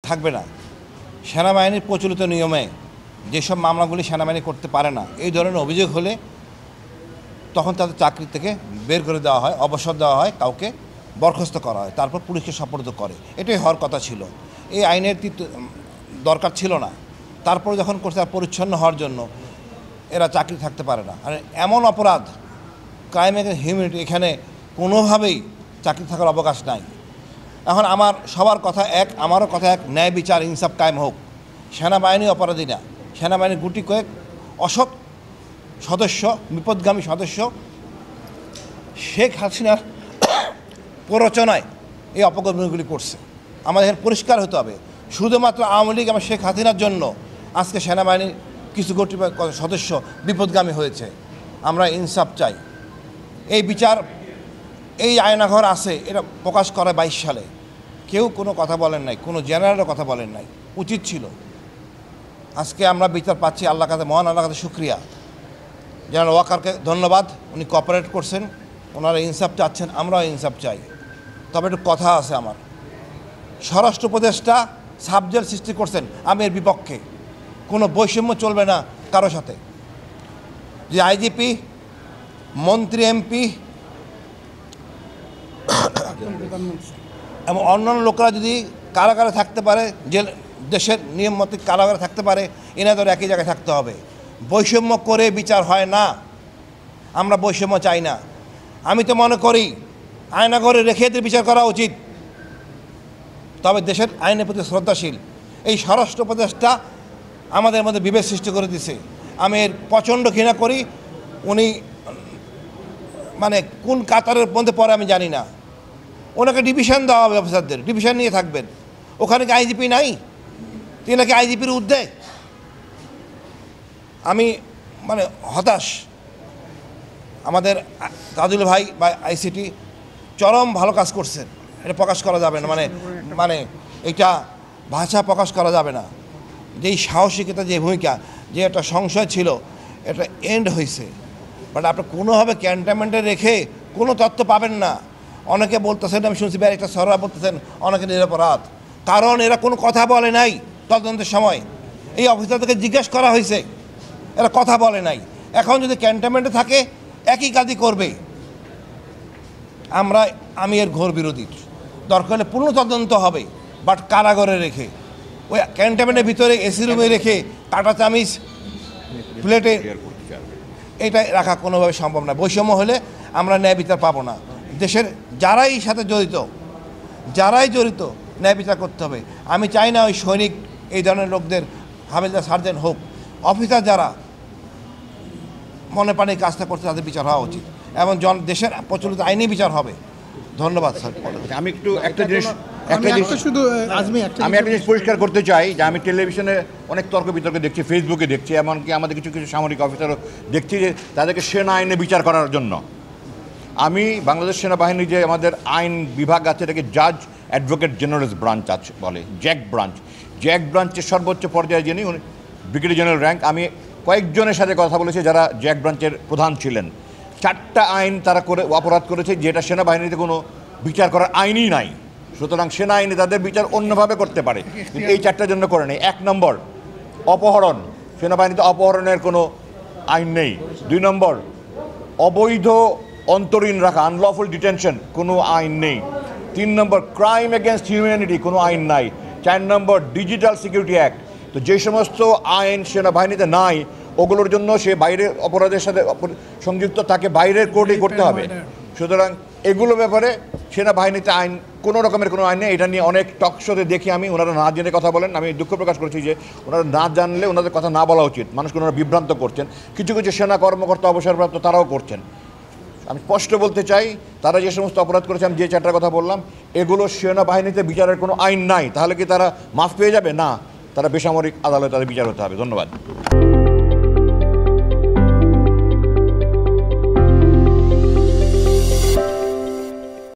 থাকবে না। সেনাবাহিনীর প্রচলিত নিয়মে যেসব মামলাগুলি সেনাবাহিনী করতে পারে না, এই ধরনের অভিযোগ হলে তখন তাদের চাকরি থেকে বের করে দেওয়া হয়, অবসর দেওয়া হয়, কাউকে বরখাস্ত করা হয়, তারপর পুলিশকে সোপর্দ করে। এটাই হওয়ার কথা ছিল। এই আইনের দরকার ছিল না। তারপরে যখন করছে তার পরিচ্ছন্ন হওয়ার জন্য এরা চাকরি থাকতে পারে না। আর এমন অপরাধ, ক্রাইম এগেন্সট হিউম্যানিটি, এখানে কোনোভাবেই চাকরি থাকার অবকাশ নাই। এখন আমার সবার কথা এক, আমারও কথা এক, ন্যায় বিচার ইনসাফ কায়েম হোক। সেনাবাহিনী অপরাধী না, সেনাবাহিনীর গুটি কয়েক অসৎ সদস্য, বিপদগামী সদস্য শেখ হাসিনার প্ররোচনায় এই অপকর্মগুলি করছে। আমাদের এখানে পরিষ্কার হতে হবে, শুধুমাত্র আওয়ামী লীগ এবং শেখ হাসিনার জন্য আজকে সেনাবাহিনীর কিছু গোটি সদস্য বিপদগামী হয়েছে। আমরা ইনসাফ চাই। এই বিচার, এই আয়নাঘর আছে, এটা প্রকাশ করে 22 সালে। কেউ কোনো কথা বলেন নাই, কোনো জেনারেলও কথা বলেন নাই। উচিত ছিল। আজকে আমরা বিচার পাচ্ছি, আল্লাহর কাছে, মহান আল্লাহর কাছে শুকরিয়া। জেনারেল ওয়াকারকে ধন্যবাদ, উনি কোঅপারেট করছেন, ওনারা ইনসাফ চাচ্ছেন, আমরাও ইনসাফ চাই। তবে একটু কথা আছে আমার। স্বরাষ্ট্র উপদেষ্টা সাবজেক্ট সৃষ্টি করছেন, আমি এর বিপক্ষে। কোনো বৈষম্য চলবে না কারো সাথে। যে আইজিপি, মন্ত্রী, এমপি এবং অন্যান্য লোকেরা যদি কারাগারে থাকতে পারে, যে দেশের নিয়ম মতো কারাগারে থাকতে পারে, এনাদের একই জায়গায় থাকতে হবে। বৈষম্য করে বিচার হয় না। আমরা বৈষম্য চাই না। আমি তো মনে করি আয়নাঘরে রেখে এদের বিচার করা উচিত। তবে দেশের আইনের প্রতি শ্রদ্ধাশীল এই স্বরাষ্ট্র উপদেষ্টা আমাদের মধ্যে বিভেদ সৃষ্টি করে দিছে। আমি এর প্রচণ্ড ঘৃণা করি। উনি মানে কোন কাতারের মধ্যে পড়ে আমি জানি না। ওনাকে ডিভিশন দেওয়া হবে, অফিসারদের ডিভিশন নিয়ে থাকবেন। ওখানে কি আইজিপি নাই? তিনি নাকি আইজিপির ঊর্ধ্বে। আমি মানে হতাশ। আমাদের তাজুল ভাই বা আইসিটি চরম ভালো কাজ করছেন, এটা প্রকাশ করা যাবে না। মানে এটা ভাষা প্রকাশ করা যাবে না। যেই সাহসিকতা, যে ভূমিকা, যে একটা সংশয় ছিল, এটা এন্ড হয়েছে। বাট আপনি কোনোভাবে ক্যান্টনমেন্টে রেখে কোনো তথ্য পাবেন না। অনেকে বলতেছেন, আমি শুনছি একটা সররা বলতেছেন অনেকে নিরপরাধ, কারণ এরা কোনো কথা বলে নাই তদন্তের সময়। এই অফিসারদেরকে জিজ্ঞেস করা হয়েছে, এরা কথা বলে নাই। এখন যদি ক্যান্টনমেন্টে থাকে একই কাজই করবে। আমি এর ঘোর বিরোধী। দরকার হলে পূর্ণ তদন্ত হবে, বাট কারাগারে রেখে, ওই ক্যান্টনমেন্টের ভিতরে এসি রুমে রেখে কাঁটা চামিচ প্লেটে এটা রাখা কোনোভাবে সম্ভব না। বৈষম্য হলে আমরা ন্যায় বিচার পাবো না। দেশের যারাই সাথে জড়িত ন্যায় বিচার করতে হবে। আমি চাই না ওই সৈনিক, এই ধরনের লোকদের হাবিলদার, সার্জেন্ট হোক, অফিসার যারা মনে প্রাণে কাজটা করতে, তাদের বিচার হওয়া উচিত এবং দেশের প্রচলিত আইনি বিচার হবে। ধন্যবাদ স্যার। আমি একটা জিনিস পরিষ্কার করতে চাই যে আমি টেলিভিশনে অনেক তর্ক বিতর্ক দেখছি, ফেসবুকে দেখছি, এমনকি আমাদের কিছু সামরিক অফিসারও দেখছি যে তাদেরকে সেনা আইনে বিচার করার জন্য। আমি বাংলাদেশ সেনাবাহিনীর যে আমাদের আইন বিভাগ আছে, এটাকে জাজ অ্যাডভোকেট জেনারেল ব্রাঞ্চ আছে বলে, জ্যাক ব্রাঞ্চের সর্বোচ্চ পর্যায়ে যিনি, উনি ব্রিগেডিয়ার জেনারেল র্যাঙ্ক। আমি কয়েকজনের সাথে কথা বলেছি যারা জ্যাক ব্রাঞ্চের প্রধান ছিলেন। 4টা আইন তারা অপরাধ করেছে যেটা সেনাবাহিনীতে কোনো বিচার করার আইনই নাই। সুতরাং সেনা আইনে তাদের বিচার অন্যভাবে করতে পারে, কিন্তু এই 4টার জন্য করে নেই। 1 নম্বর অপহরণ, সেনাবাহিনীতে অপহরণের কোনো আইন নেই। 2 নম্বর অবৈধ অন্তরীণ রাখা, আনলফুল ডিটেনশন, কোনো আইন নেই। 3 নম্বর ক্রাইম এগেনস্ট হিউম্যানিটি, কোনো আইন নাই। 4 নম্বর ডিজিটাল সিকিউরিটি অ্যাক্ট। তো যে সমস্ত আইন সেনাবাহিনীতে নাই, ওগুলোর জন্য সে বাইরের অপরাধের সাথে সংযুক্ত, তাকে বাইরের কোর্টেই করতে হবে। সুতরাং এগুলো ব্যাপারে সেনাবাহিনীতে আইন, কোনো রকমের কোনো আইন নেই। এটা নিয়ে অনেক টক শোতে দেখি আমি, ওনারা না জেনে কথা বলেন। আমি দুঃখ প্রকাশ করছি যে ওনারা না জানলে ওনাদের কথা না বলা উচিত। মানুষকে ওনারা বিভ্রান্ত করছেন। কিছু সেনা কর্মকর্তা অবসরপ্রাপ্ত তারাও করছেন। আমি স্পষ্ট বলতে চাই, তারা যে সমস্ত অপরাধ করেছে, আমি যে 4টার কথা বললাম, এগুলো সেনাবাহিনীতে বিচারের কোনো আইন নাই। তাহলে কি তারা মাফ পেয়ে যাবে? না, তারা বেসামরিক আদালতে তাদের বিচার হতে হবে। ধন্যবাদ।